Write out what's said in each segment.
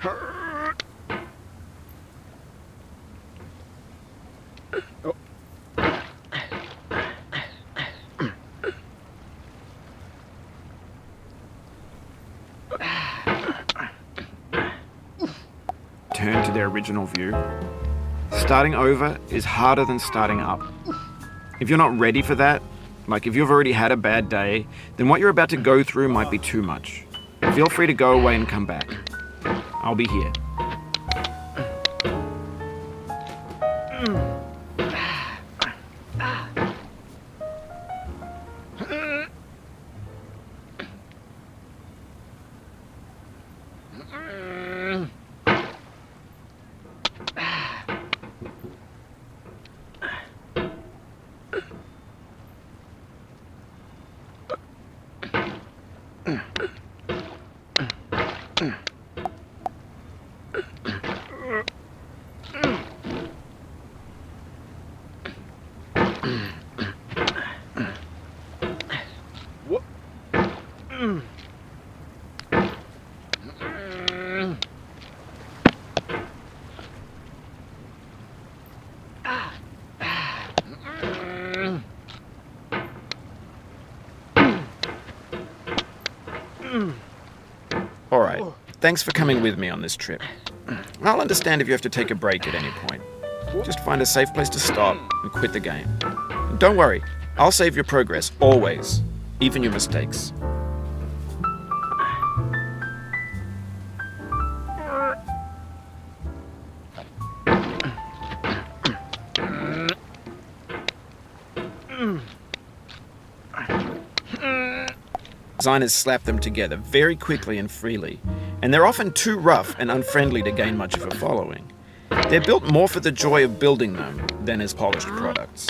Turn to their original view. Starting over is harder than starting up. If you're not ready for that, like if you've already had a bad day, then what you're about to go through might be too much. Feel free to go away and come back. I'll be here. Alright, thanks for coming with me on this trip. I'll understand if you have to take a break at any point. Just find a safe place to stop and quit the game. And don't worry, I'll save your progress, always, even your mistakes. Designers slap them together very quickly and freely, and they're often too rough and unfriendly to gain much of a following. They're built more for the joy of building them than as polished products.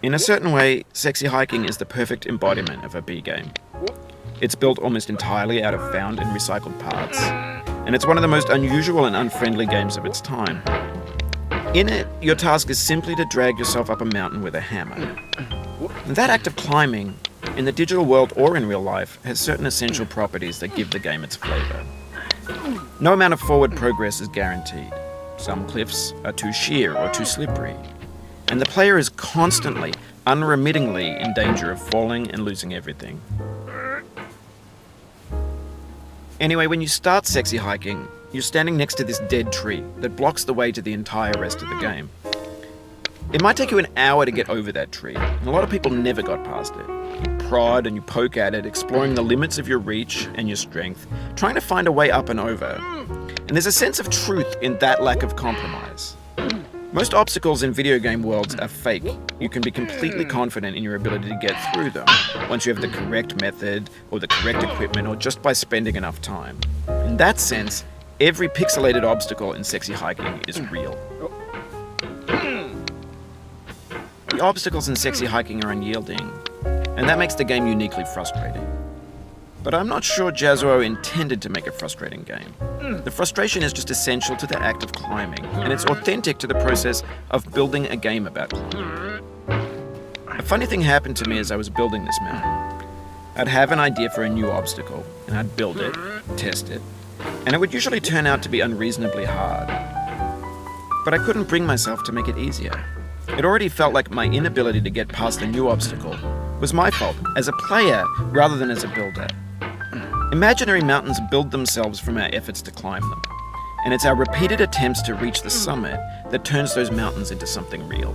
In a certain way, Sexy Hiking is the perfect embodiment of a B game. It's built almost entirely out of found and recycled parts, and it's one of the most unusual and unfriendly games of its time. In it, your task is simply to drag yourself up a mountain with a hammer. And that act of climbing, in the digital world or in real life, has certain essential properties that give the game its flavor. No amount of forward progress is guaranteed. Some cliffs are too sheer or too slippery, and the player is constantly, unremittingly in danger of falling and losing everything. Anyway, when you start Sexy Hiking, you're standing next to this dead tree that blocks the way to the entire rest of the game. It might take you an hour to get over that tree, and a lot of people never got past it. You prod and you poke at it, exploring the limits of your reach and your strength, trying to find a way up and over. And there's a sense of truth in that lack of compromise. Most obstacles in video game worlds are fake. You can be completely confident in your ability to get through them once you have the correct method or the correct equipment or just by spending enough time. In that sense, every pixelated obstacle in Sexy Hiking is real. The obstacles in Sexy Hiking are unyielding, and that makes the game uniquely frustrating. But I'm not sure Jazuo intended to make a frustrating game. The frustration is just essential to the act of climbing, and it's authentic to the process of building a game about climbing. A funny thing happened to me as I was building this mountain. I'd have an idea for a new obstacle, and I'd build it, test it, and it would usually turn out to be unreasonably hard. But I couldn't bring myself to make it easier. It already felt like my inability to get past the new obstacle was my fault as a player rather than as a builder. Imaginary mountains build themselves from our efforts to climb them, and it's our repeated attempts to reach the summit that turns those mountains into something real.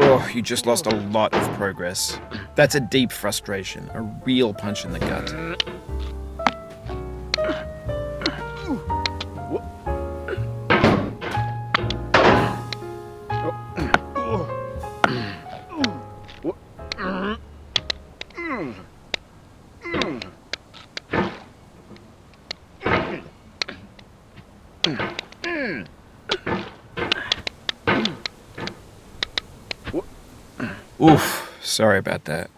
Oh, you just lost a lot of progress. That's a deep frustration, a real punch in the gut. Oof, sorry about that.